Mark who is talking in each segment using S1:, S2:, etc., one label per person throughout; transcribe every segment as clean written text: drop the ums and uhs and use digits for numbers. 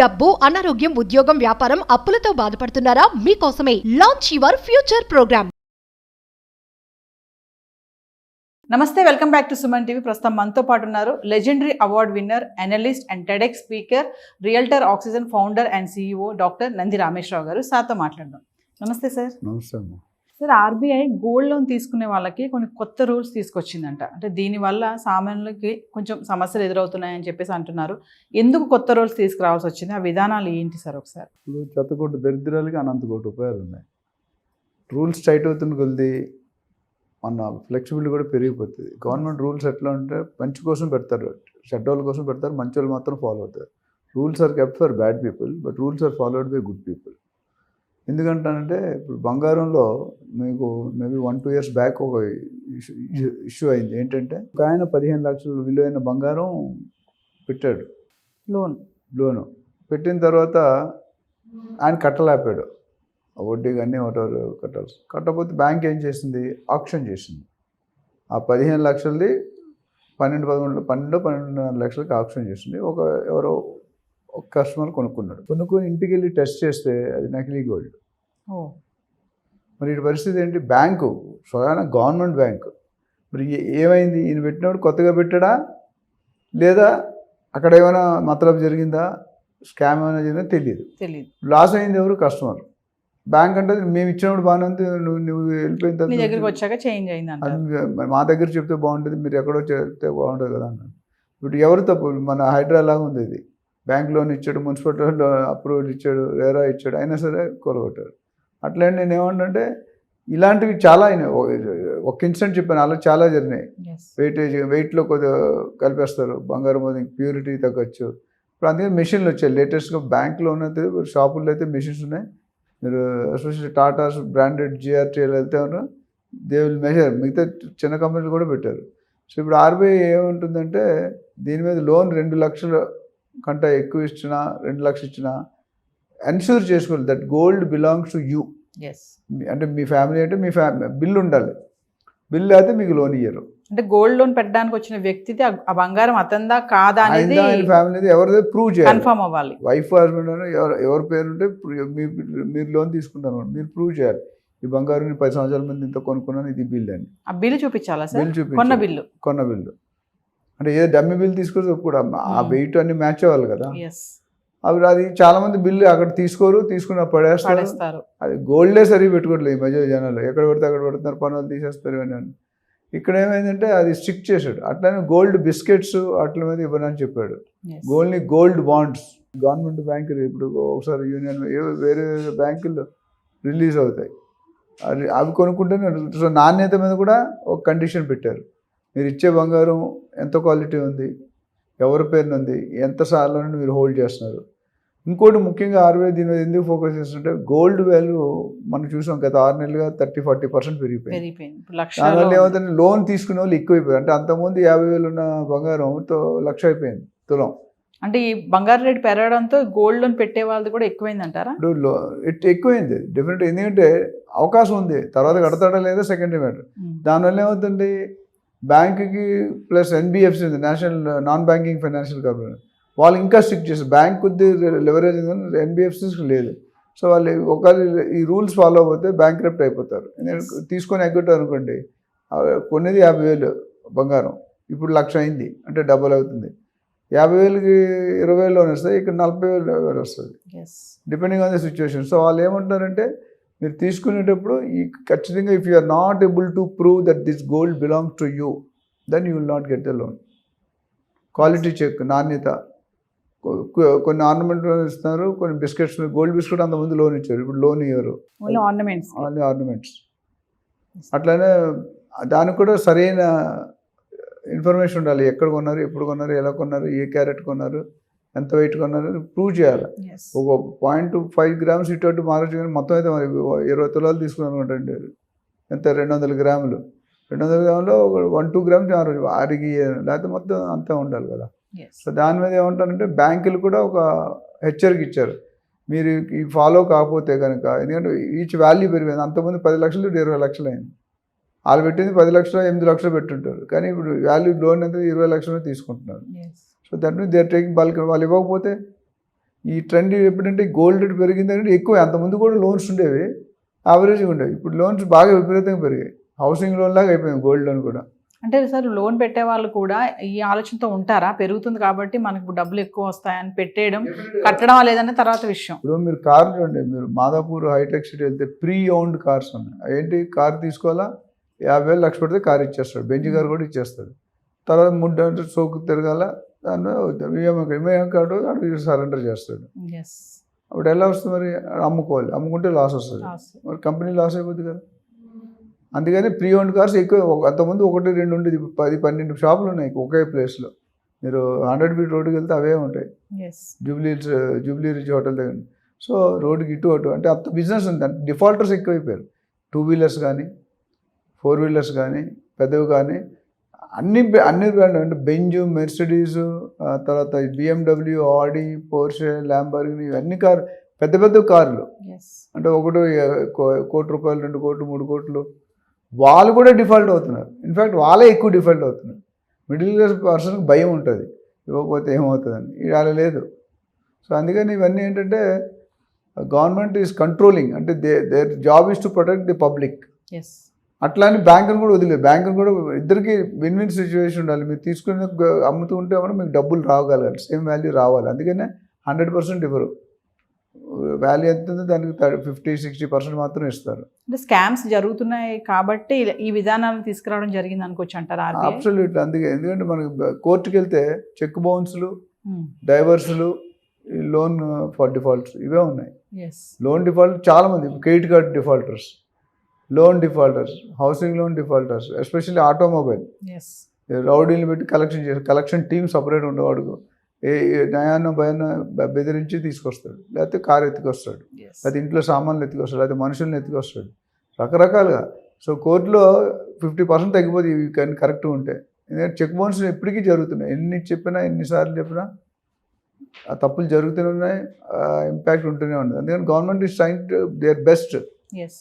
S1: డబ్బు, అనారోగ్యం, ఉద్యోగం, వ్యాపారం, అప్పులతో బాధపడుతున్నారా? మీకోసమే లాంచ్ యువర్ ఫ్యూచర్ ప్రోగ్రామ్.
S2: నమస్తే, welcome back to Suman TV. ప్రస్తుతం మనతో పాటు ఉన్నారు legendary award winner, analyst and TEDx speaker, realtor oxygen founder and CEO doctor Nandi Rameshwar Rao గారు. సార్తో మాట్లాడదాం. నమస్తే సార్.
S3: నమస్తే.
S2: సార్, RBI గోల్డ్ లోన్ తీసుకునే వాళ్ళకి కొన్ని కొత్త రూల్స్ తీసుకొచ్చిందంట. అంటే దీనివల్ల సామాన్యులకి కొంచెం సమస్యలు ఎదురవుతున్నాయని చెప్పేసి అంటున్నారు. ఎందుకు కొత్త రూల్స్ తీసుకురావాల్సి వచ్చింది? ఆ విధానాలు ఏంటి సార్ ఒకసారి?
S3: ఇప్పుడు చెత్తకోటి దరిద్రాలకి అనంతకోటి ఉపాయాలు ఉన్నాయి. రూల్స్ టైట్ అవుతున్న కొద్ది మన ఫ్లెక్సిబిలిటీ కూడా పెరిగిపోతుంది. గవర్నమెంట్ రూల్స్ ఎట్లా ఉంటే మంచి కోసం పెడతారు, చెడ్డ వాళ్ళ కోసం పెడతారు, మంచి వాళ్ళు మాత్రం ఫాలో అవుతారు. Rules are kept for bad people, but rules are followed by good people. ఎందుకంటానంటే ఇప్పుడు బంగారంలో మీకు మేబీ 1-2 years బ్యాక్ ఒక ఇష్యూ అయింది. ఏంటంటే ఒక ఆయన 15 లక్షలు విలువైన బంగారం పెట్టాడు లోను. పెట్టిన తర్వాత ఆయన కట్టలేపాడు, వడ్డీ కానీ ఒకటి కట్టకపోతే బ్యాంక్ ఏం చేసింది, ఆక్షన్ చేసింది. ఆ 15 లక్షలది 12-13 లక్షలకి ఆక్షన్ చేసింది. ఎవరో ఒక కస్టమర్ కొనుక్కొని ఇంటికి వెళ్ళి టెస్ట్ చేస్తే అది నకిలీ గోల్డ్. మరి ఈ పరిస్థితి ఏంటి? బ్యాంకు స్వయాన గవర్నమెంట్ బ్యాంకు. మరి ఏమైంది? ఈయన పెట్టినప్పుడు కొత్తగా పెట్టాడా, లేదా అక్కడ ఏమైనా మతలబు జరిగిందా, స్కామ్ ఏమైనా జరిగిందా తెలియదు. లాస్ అయింది ఎవరు? కస్టమర్. బ్యాంక్ అంటే మేము ఇచ్చినప్పుడు బాగానే ఉంది, నువ్వు వెళ్ళిపోయిన తర్వాత
S2: దగ్గరికి వచ్చాక చేంజ్ అయింది.
S3: మా దగ్గర చెప్తే బాగుంటుంది, మీరు ఎక్కడో చెప్తే బాగుంటుంది కదా అన్నాడు. ఇప్పుడు ఎవరు తప్పు? మన హైడ్రా లాగా ఉంది ఇది. బ్యాంక్ లోన్ ఇచ్చాడు, మున్సిపాలిటీ అప్రూవల్ ఇచ్చాడు, రేరా ఇచ్చాడు, అయినా సరే కూరగొట్టారు. అట్లా నేను ఏమంటే ఇలాంటివి చాలా అయినాయి. ఒక ఇన్సిడెంట్ చెప్పాను, అలా చాలా జరిగినాయి. వెయిట్లో కొద్దిగా కలిపేస్తారు, బంగారం మీద ప్యూరిటీ తగ్గచ్చు. ఇప్పుడు అందుకే మెషిన్లు వచ్చాయి లేటెస్ట్గా. బ్యాంక్లో ఉన్నది షాపుల్లో అయితే మెషిన్స్ ఉన్నాయి. మీరు ఎస్పెషల్లీ టాటాస్ బ్రాండెడ్ GRTL వెళ్తే దే విల్ మెజర్. మిగతా చిన్న కంపెనీలు కూడా పెట్టారు. సో ఇప్పుడు RBI ఏముంటుందంటే దీని మీద లోన్ 2 లక్షల కంటే ఎక్కువ ఇచ్చినా, 2 లక్షలు ఇచ్చినా ఎన్ష్యూర్ చేసుకోవాలి that gold belongs to you. అంటే మీ ఫ్యామిలీ అంటే మీ ఫ్యామిలీ బిల్ ఉండాలి. బిల్ అయితే మీకు లోన్ ఇయ్యరు.
S2: అంటే గోల్డ్ లోన్ పెట్టడానికి వచ్చిన వ్యక్తి ఆ బంగారం అతందా కాదా అనేది
S3: ఫ్యామిలీ ఎవరిదో ప్రూవ్ చేయాలి,
S2: కన్ఫర్మ్ అవ్వాలి.
S3: వైఫ్ హస్బెండ్ అని ఎవరి పేరు ఉంటే మీరు లోన్ తీసుకుంటారు, మీరు ప్రూవ్ చేయాలి. ఈ బంగారం 10 సంవత్సరాల ముందు ఇంత కొనుక్కున్నాను, ఇది బిల్ అని.
S2: ఆ బిల్లు చూపించాలా సార్?
S3: బిల్ చూపించాలి. కొన్న బిల్లు అంటే ఏదో డమ్మీ బిల్ తీసుకొని కూడా ఆ వెయిట్ అన్ని మ్యాచ్ అవ్వాలి కదా. అవి అది చాలా మంది బిల్లు అక్కడ తీసుకున్న పడేస్తారు. అది గోల్డే సరిగ్గా పెట్టుకోవట్లేదు ఈ మధ్య జనాలు. ఎక్కడ పడితే అక్కడ పెడుతున్నారు, పనులు తీసేస్తారు అని. ఇక్కడ ఏమైందంటే అది స్టిక్ చేశాడు. అట్లనే గోల్డ్ బిస్కెట్స్ అట్ల మీద ఇవ్వనని చెప్పాడు. గోల్డ్ బాండ్స్ గవర్నమెంట్ బ్యాంకులు ఇప్పుడు ఒకసారి యూనియన్ వేరే బ్యాంకుల్లో రిలీజ్ అవుతాయి. అవి కొనుక్కుంటేనే. సో నాణ్యత మీద కూడా ఒక కండిషన్ పెట్టారు. మీరు ఇచ్చే బంగారం ఎంత క్వాలిటీ ఉంది, ఎవరి పేరున ఉంది, ఎంత సార్లు మీరు హోల్డ్ చేస్తున్నారు. ఇంకోటి ముఖ్యంగా RBI దీని మీద ఎందుకు ఫోకస్ చేస్తుంటే గోల్డ్ వాల్యూ మనం చూసాం గత 6 నెలలుగా 30-40% పెరిగిపోయింది. దానివల్ల ఏమవుతుంది, లోన్ తీసుకునే వాళ్ళు ఎక్కువైపోయారు. అంటే అంతకుముందు 50,000 ఉన్న బంగారంతో 1,00,000 అయిపోయింది తులం.
S2: అంటే ఈ బంగారు రేటు పెరగడంతో గోల్డ్ లోన్ పెట్టే వాళ్ళది కూడా ఎక్కువైంది అంటారా?
S3: ఇప్పుడు ఎక్కువైంది డెఫినెట్. ఎందుకంటే అవకాశం ఉంది, తర్వాత కడతాడా లేదా సెకండరీ మ్యాటర్. దానివల్ల ఏమవుతుంది, బ్యాంకుకి ప్లస్ NBFC ఉంది, national non banking financial corporation, వాళ్ళు ఇంకా స్ట్రిక్ట్ చేస్తారు. బ్యాంక్ కొద్ది లెవరేజ్ NBFCస్కి లేదు. సో వాళ్ళు ఒకవేళ ఈ రూల్స్ ఫాలో అయిపోతే బ్యాంక్రప్ట్ అయిపోతారు. తీసుకొని ఎగ్గొట్టారు అనుకోండి, కొనేది 50,000 బంగారం ఇప్పుడు 1,00,000 అయింది అంటే డబుల్ అవుతుంది. 50,000కి 20,000 లోన్ వస్తాయి, ఇక్కడ 40,000 వస్తుంది, depending on the situation. So వాళ్ళు ఏమంటారంటే మీరు తీసుకునేటప్పుడు ఖచ్చితంగా if you are not able to prove that this gold belongs to you, then you will not get the loan. Quality check, నాణ్యత. కొన్ని ఆర్నమెంట్ ఇస్తున్నారు, కొన్ని బిస్కెట్స్. గోల్డ్ బిస్కెట్ అంతకుముందు లోన్ ఇచ్చారు, ఇప్పుడు లోన్ ఇవ్వరు, ఓన్లీ ఆర్నమెంట్స్. అట్లనే దానికి కూడా సరైన ఇన్ఫర్మేషన్ ఉండాలి. ఎక్కడ కొన్నారు, ఎప్పుడు కొన్నారు, ఎలా కొన్నారు, ఏ క్యారెట్ కొన్నారు, ఎంత వెయిట్ కొన్నారు ప్రూవ్ చేయాలి. ఒక 0.5 grams ఇటు మారచ్చు, కానీ మొత్తం అయితే మరి 20 తులాలు తీసుకుని అనుకుంటండి. ఎంత 200 గ్రాములు. 200 గ్రాములో 1-2 grams ఆరికి, లేకపోతే మొత్తం అంతా ఉండాలి కదా. సో దాని మీద ఏమంటారంటే బ్యాంకులు కూడా ఒక హెచ్చరిక ఇచ్చారు, మీరు ఈ ఫాలో కాకపోతే కనుక. ఎందుకంటే ఈచ్ వాల్యూ పెరిగింది. అంతకుముందు 10 లక్షలు 20 లక్షలు అయింది. వాళ్ళు పెట్టింది 10 లక్షలు 8 లక్షలు పెట్టుంటారు, కానీ ఇప్పుడు వాల్యూ లోన్ అయితే 20 లక్షలు తీసుకుంటున్నారు. So that means they are taking bulk. వాళ్ళు ఇవ్వకపోతే ఈ ట్రెండ్ ఎప్పుడంటే గోల్డ్ రేట్ పెరిగిందంటే ఎక్కువ, అంతకుముందు కూడా లోన్స్ ఉండేవి, యావరేజ్గా ఉండేవి. ఇప్పుడు లోన్స్ బాగా విపరీతంగా పెరిగాయి. హౌసింగ్ లోన్ లాగా అయిపోయింది గోల్డ్ లోన్ కూడా.
S2: అంటే సార్ లోన్ పెట్టే వాళ్ళు కూడా ఈ ఆలోచనతో ఉంటారా, పెరుగుతుంది కాబట్టి మనకు డబ్బులు ఎక్కువ వస్తాయని పెట్టేయడం, కట్టడం లేదనే తర్వాత విషయం.
S3: ఇప్పుడు మీరు కార్ చూడండి, మీరు మాదాపూర్ హైటెక్ సిటీ వెళ్తే ప్రీ ఓన్డ్ కార్స్ ఉన్నాయి. ఏంటి, కార్ తీసుకోవాలా, 50,000 లక్ష పెడితే కార్ ఇచ్చేస్తాడు, బెంజ్ కార్ కూడా ఇచ్చేస్తాడు. తర్వాత 3 గంటలు సోకు తిరగాల, దాన్ని ఈఎంఐ కార్డు అడుగు సరెండర్ చేస్తాడు. అప్పుడు ఎలా వస్తుంది మరి, అమ్ముకోవాలి, అమ్ముకుంటే లాస్ వస్తుంది, మరి కంపెనీ లాస్ అయిపోతుంది కదా. అందుకని ప్రీ ఓన్డ్ కార్స్ ఎక్కువ. అంతకుముందు 1, 2 ఉండేది, 10, 12 షాపులు ఉన్నాయి ఒకే ప్లేస్లో. మీరు 100 ఫీట్ రోడ్డుకి వెళ్తే అవే ఉంటాయి, జూబ్లీ రిచ్ హోటల్ దగ్గర. సో రోడ్డుకి ఇటు అటు అంటే అంత బిజినెస్ ఉంది. అంటే డిఫాల్టర్స్ ఎక్కువైపోయారు. 2 వీలర్స్ కానీ 4 వీలర్స్ కానీ పెద్దవి కానీ అన్ని బ్రాండ్ అంటే బెంజ్, మెర్సిడీస్, తర్వాత BMW, ఆడి, పోర్షే, ల్యాంబోర్గిని, ఇవన్నీ కారు, పెద్ద పెద్ద కార్లు. అంటే 1 కోటి రూపాయలు, 2 కోట్లు, 3 కోట్లు, వాళ్ళు కూడా డిఫాల్ట్ అవుతున్నారు. ఇన్ఫ్యాక్ట్ వాళ్ళే ఎక్కువ డిఫాల్ట్ అవుతున్నారు. మిడిల్ క్లాస్ పర్సన్కి భయం ఉంటుంది, ఇవ్వకపోతే ఏమవుతుందని. ఇవాళ లేదు. సో అందుకని ఇవన్నీ ఏంటంటే గవర్నమెంట్ ఈజ్ కంట్రోలింగ్, అంటే their job is to protect the public. అట్లా అని బ్యాంకును కూడా వదిలేదు. బ్యాంకును కూడా ఇద్దరికి విన్ విన్ సిచ్యువేషన్ ఉండాలి. మీరు తీసుకుని అమ్ముతూ ఉంటే కూడా మీకు డబ్బులు రాగలగాలి, సేమ్ వాల్యూ రావాలి. అందుకనే 100% ఇవ్వరు. వాల్యూ ఎంత ఉందో దానికి 50-60% మాత్రం ఇస్తారు.
S2: అంటే స్కామ్స్ జరుగుతున్నాయి కాబట్టి ఈ విధానాలను తీసుకురావడం జరిగింది అనుకోవచ్చు అంటారా?
S3: అబ్సల్యూట్లీ. అందుకే, ఎందుకంటే మనకి కోర్టుకి వెళ్తే చెక్ బౌన్స్లు, డైవర్స్లు, లోన్ ఫర్ డిఫాల్ట్స్ ఇవే ఉన్నాయి. లోన్ డిఫాల్ట్ చాలా మంది, credit card defaulters, loan defaulters, housing loan defaulters, especially automobile రౌడీలు పెట్టి కలెక్షన్ టీమ్ సపరేట్ ఉండేవాడు. నయాన్నో భయాన్నో బెదిరించి తీసుకొస్తాడు, లేకపోతే కారు ఎత్తుకొస్తాడు, లేకపోతే ఇంట్లో సామాన్లు ఎత్తుకొస్తాడు, లేకపోతే మనుషుల్ని ఎత్తుకొస్తాడు, రకరకాలుగా. సో కోర్టులో 50% తగ్గిపోతుంది ఇవి కానీ కరెక్ట్గా ఉంటే. ఎందుకంటే చెక్ బౌన్స్ ఎప్పటికీ జరుగుతున్నాయి. ఎన్ని చెప్పినా, ఎన్నిసార్లు చెప్పినా ఆ తప్పులు జరుగుతూనే ఉన్నాయి, ఇంపాక్ట్ ఉంటూనే ఉంది. అందుకని government is trying to their best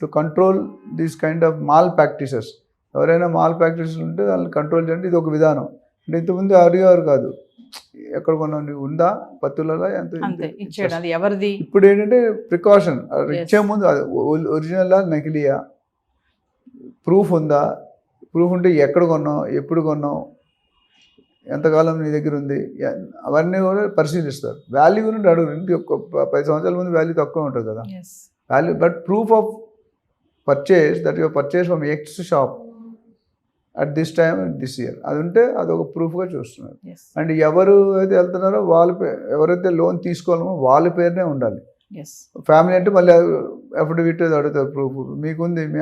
S3: to control these kind of mall practices. ఎవరైనా మాల్ ప్రాక్టీసెస్ ఉంటే దాన్ని కంట్రోల్ చేయండి. ఇది ఒక విధానం. అంటే ఇంతకుముందు అడిగేవారు కాదు, ఎక్కడ కొన్నా ఉందా, పత్తులలో ఎంత,
S2: ఎవరిది.
S3: ఇప్పుడు ఏంటంటే ప్రికాషన్, ఇచ్చే ముందు ఒరిజినల్ నకిలీయా, ప్రూఫ్ ఉందా, ప్రూఫ్ ఉంటే ఎక్కడ కొన్నావు, ఎప్పుడు కొన్నావు, ఎంతకాలం నీ దగ్గర ఉంది, అవన్నీ కూడా పరిశీలిస్తారు. వాల్యూ గురించి అడుగు. ఇంటి 10 సంవత్సరాల ముందు వాల్యూ తక్కువ ఉంటుంది కదా value, but proof of purchase that your purchase from X shop at this time this year, అది ఉంటే అదొక ప్రూఫ్గా చూస్తున్నారు. అండ్ ఎవరు అయితే వెళ్తున్నారో వాళ్ళ ఎవరైతే లోన్ తీసుకోవాలో వాళ్ళ పేరునే ఉండాలి. ఫ్యామిలీ అంటే మళ్ళీ అఫిడవిట్ అడుగుతారు, ప్రూఫ్ మీకుంది, మీ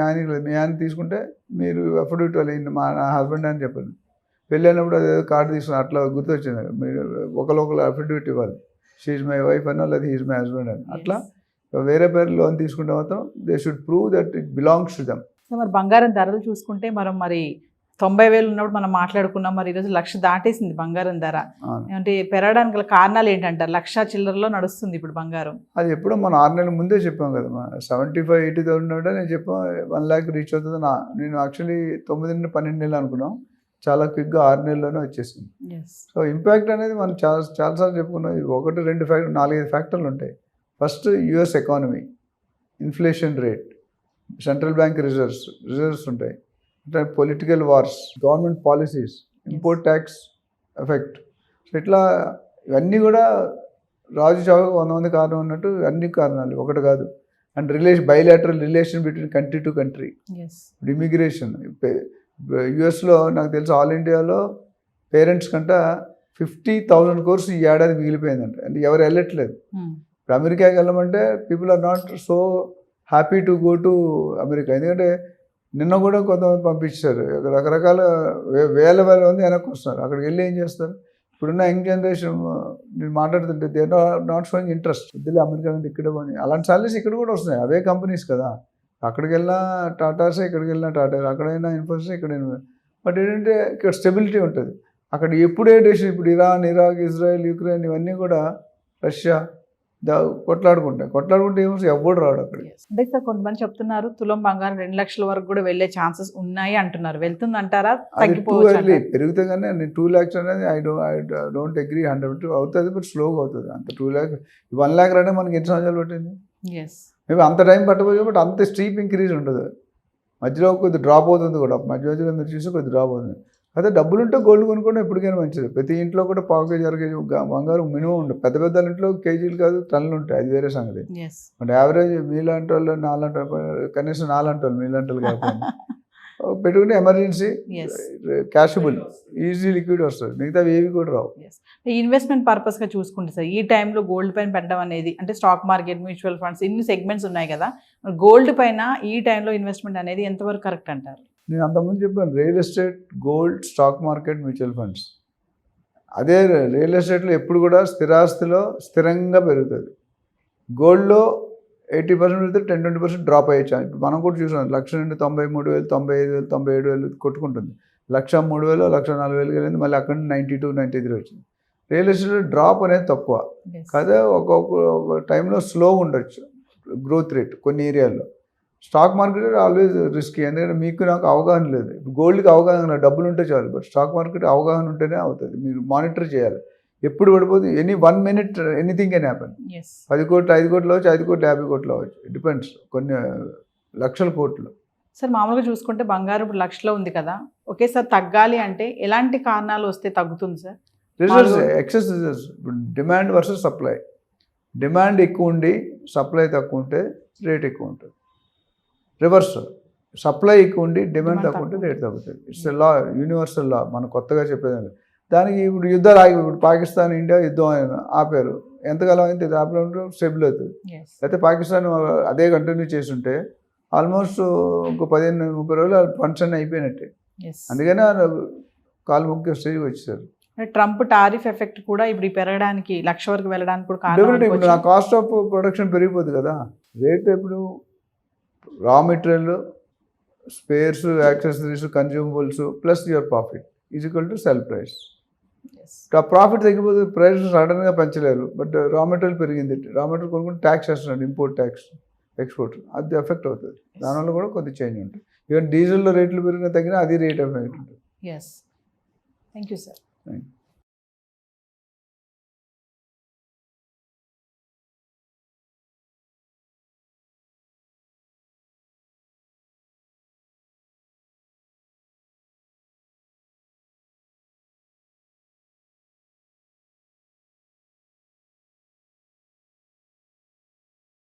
S3: ఆయన తీసుకుంటే మీరు అఫిడవిట్ వాళ్ళు మా హస్బెండ్ అని చెప్పండి. పెళ్ళైనప్పుడు అదే కార్డు తీసుకుని అట్లా గుర్తొచ్చింది, మీరు ఒకరు అఫిడవిట్ ఇవ్వాలి, షీఈ్ మై వైఫ్ అన్నా లేదా హీఈ్ మై హస్బెండ్ అని. అట్లా వేరే పేరు లోన్ తీసుకుంటే మాత్రం they should prove that it belongs to them.
S2: మరి బంగారం ధరలు చూసుకుంటే మరి 90,000 ఉన్నప్పుడు మనం మాట్లాడుకున్నాం, మరి ఈరోజు 1,00,000 దాటేసింది బంగారం ధర. అంటే పెరగడానికి గల కారణాలు ఏంటంటారు? 1,00,000 చిల్లరలో నడుస్తుంది ఇప్పుడు బంగారం.
S3: అది ఎప్పుడో మనం 6 నెలల ముందే చెప్పాం కదా, 75,000-80,000 ఉంటే నేను చెప్పాం 1 lakh రీచ్ అవుతుంది. నేను యాక్చువల్లీ 9-12 నెలలు అనుకున్నాం, చాలా క్విక్గా 6 నెలల్లోనే వచ్చేసింది. సో ఇంపాక్ట్ అనేది మనం చాలాసార్లు చెప్పుకున్నాం. 1, 2 ఫ్యాక్టర్, 4-5 ఫ్యాక్టర్లు ఉంటాయి. First US economy, inflation rate, central bank reserves ఉంటాయి, అంటే political wars, government policies, import tax effect. So ఇట్లా ఇవన్నీ కూడా రాజు చావుకు 100 మంది కారణం ఉన్నట్టు అన్ని కారణాలు, ఒకటి కాదు. And bilateral relation between country to country, immigration. యుఎస్లో నాకు తెలుసు ఆల్ ఇండియాలో పేరెంట్స్ కంట 50,000 కోర్సు ఈ ఏడాది మిగిలిపోయిందంట. అంటే ఎవరు వెళ్ళట్లేదు. ఇప్పుడు అమెరికాకి వెళ్ళమంటే people are not so happy to go to America. ఎందుకంటే నిన్న కూడా కొంతమంది పంపించారు, రకరకాల వేల మంది వెనక్కి వస్తున్నారు. అక్కడికి వెళ్ళి ఏం చేస్తారు? ఇప్పుడున్న యంగ్ జనరేషన్ నేను మాట్లాడుతుంటే they are not showing interest. వద్దులే అమెరికా అంటే ఇక్కడే పోనీ, అలాంటి సాలరీస్ ఇక్కడ కూడా వస్తున్నాయి, అవే కంపెనీస్ కదా. అక్కడికి వెళ్ళినా టాటాసే, ఇక్కడికి వెళ్ళినా టాటాస్, అక్కడైనా ఇన్ఫోసిస్, ఇక్కడైనా. బట్ ఏంటంటే ఇక్కడ స్టెబిలిటీ ఉంటుంది. అక్కడ ఎప్పుడే డెసిషన్, ఇప్పుడు ఇరాన్, ఇరాక్, ఇజ్రాయెల్, యుక్రెయిన్, ఇవన్నీ కూడా, రష్యా, కొట్లాడుకుంటే ఏమో ఎవడు రాడు అక్కడికి.
S2: అంటే సార్ కొంతమంది చెప్తున్నారు తులం బంగారం 2 లక్షల వరకు కూడా వెళ్ళే ఛాన్సెస్ ఉన్నాయి అంటున్నారు. వెళ్తుంది అంటారా?
S3: అది టూ
S2: తగ్గిపోవచ్చు
S3: ఎర్లీ
S2: అంటారా?
S3: పెరిగితే కానీ 2 lakhs అనేది ఐ డోంట్ అగ్రీ 100 అవుతుంది, బట్ స్లోగా అవుతుంది. అంత 2 lakhs 1 lakh రావడం మనకి ఎన్ని సంవత్సరాలు పట్టింది?
S2: Yes.
S3: మేబీ అంత టైం పట్టబోయే, బట్ అంత స్టీప్ ఇంక్రీజ్ ఉండదు. మధ్యలో కొద్ది డ్రాప్ అవుతుంది కూడా, మధ్యలో మీరు చూసి కొద్ది డ్రాప్ అవుతుంది. అదే డబ్బులు ఉంటే గోల్డ్ కొనుక్కోవడం ఎప్పటికైనా మంచిది. ప్రతి ఇంట్లో కూడా 1/4 kg 1 kg బంగారం మినిమం ఉండదు. పెద్ద పెద్ద ఇంట్లో కేజీలు కాదు టన్నులు ఉంటాయి, అది వేరే సంగతి.
S2: Yes.
S3: బట్ యావరేజ్ మీలాంటి వాళ్ళు నాలాంటి కనీసం నాలాంటి వాళ్ళు మీలాంటి వాళ్ళు కాకుండా పెట్టుకుంటే ఎమర్జెన్సీ
S2: Yes.
S3: క్యాషబుల్ ఈజీ లిక్విడ్ వస్తుంది, మిగతా ఏవి కూడా రావు.
S2: Yes. ఇన్వెస్ట్మెంట్ పర్పస్ గా చూసుకుంటే సార్ ఈ టైంలో గోల్డ్ పైన పెట్టడం అనేది, అంటే స్టాక్ మార్కెట్, మ్యూచువల్ ఫండ్స్, ఇన్ని సెగ్మెంట్స్ ఉన్నాయి కదా, గోల్డ్ పైన ఈ టైంలో ఇన్వెస్ట్మెంట్ అనేది ఎంతవరకు కరెక్ట్ అంటారు?
S3: నేను అంతకుముందు చెప్పాను, real estate, gold, stock market, mutual funds. అదే రియల్ ఎస్టేట్లో ఎప్పుడు కూడా స్థిరాస్తిలో స్థిరంగా పెరుగుతుంది. గోల్డ్లో 80% పెడితే 10-20% డ్రాప్ అయ్యే ఛాన్స్. ఇప్పుడు మనం కూడా చూసాం, 1,00,000 నుండి 93,000, 95,000, 97,000 కొట్టుకుంటుంది. 1,03,000, 1,04,000 వెళ్ళింది, మళ్ళీ అక్కడ నుండి 92, 93 వచ్చింది. రియల్ ఎస్టేట్లో డ్రాప్ అనేది తక్కువ.
S2: Yes.
S3: అదే ఒక టైంలో స్లో ఉండొచ్చు గ్రోత్ రేట్ కొన్ని ఏరియాల్లో. స్టాక్ మార్కెట్ ఆల్వేస్ రిస్కీ, ఎందుకంటే మీకు నాకు అవగాహన లేదు. గోల్డ్కి అవగాహన, డబ్బులు ఉంటే చాలు, బట్ స్టాక్ మార్కెట్ అవగాహన ఉంటేనే అవుతుంది. మీరు మానిటర్ చేయాలి, ఎప్పుడు పడిపోతుంది. 1 minute anything can happen.
S2: Yes.
S3: 10 కోట్లు 5 కోట్లు అవచ్చు, 5 కోట్లు 50 కోట్లు అవచ్చు, డిపెండ్స్. కొన్ని లక్షల కోట్లు.
S2: సార్ మామూలుగా చూసుకుంటే బంగారం ఇప్పుడు లక్షలో ఉంది కదా, ఒకేసారి తగ్గాలి అంటే ఎలాంటి కారణాలు వస్తే తగ్గుతుంది సార్?
S3: Reserves, excess reserves. ఇప్పుడు డిమాండ్ వర్సెస్ సప్లై. డిమాండ్ ఎక్కువ ఉండి సప్లై తక్కువ ఉంటే రేట్ ఎక్కువ ఉంటుంది. రివర్స్, సప్లై ఎక్కువ ఉండి డిమాండ్ తక్కువ ఉంటే రేట్ తగ్గుతుంది. It's law, universal law. మనం కొత్తగా చెప్పేదాన్ని దానికి. ఇప్పుడు యుద్ధాలు ఆగి, ఇప్పుడు పాకిస్తాన్ ఇండియా యుద్ధం ఆపారు, ఎంతకాలం అయితే ఆపినప్పుడు స్టెబుల్ అవుతుంది.
S2: Yes.
S3: అయితే పాకిస్తాన్ అదే కంటిన్యూ చేస్తుంటే ఆల్మోస్ట్ ఇంకో 15-30 రోజులు ఫండ్స్ అన్నీ అయిపోయినట్టే.
S2: Yes.
S3: అందుకనే కాలు ముఖ్య స్టేజ్కి వచ్చేసారు.
S2: ట్రంప్ టారిఫ్ ఎఫెక్ట్ కూడా ఇప్పుడు పెరగడానికి, 1,00,000 వరకు వెళ్ళడానికి కూడా కారణం
S3: డెఫినెట్. ఇప్పుడు నా
S2: అనుకోవచ్చా?
S3: కాస్ట్ ఆఫ్ ప్రొడక్షన్ పెరిగిపోతుంది కదా, రేట్. ఇప్పుడు raw material, spares, accessories, consumables plus your profit is equal to sell price.
S2: Yes.
S3: ఆ ప్రాఫిట్ తగ్గిపోతే ప్రైస్ సడన్గా పెంచలేరు, బట్ రా మెటీరియల్ పెరిగింది, రా మెటీరియల్ కొనుక్కుంటే ట్యాక్స్ వేస్తున్నాడు, ఇంపోర్ట్ ట్యాక్స్, ఎక్స్పోర్ట్, అది ఎఫెక్ట్ అవుతుంది. దానివల్ల కూడా కొద్ది చేంజ్ ఉంటుంది. ఈవెన్ డీజిల్లో రేట్లు పెరిగినా తగ్గినా అది రేట్ ఎఫెక్ట్ ఉంటుంది.
S2: Yes. Thank you, sir.
S3: Thank you.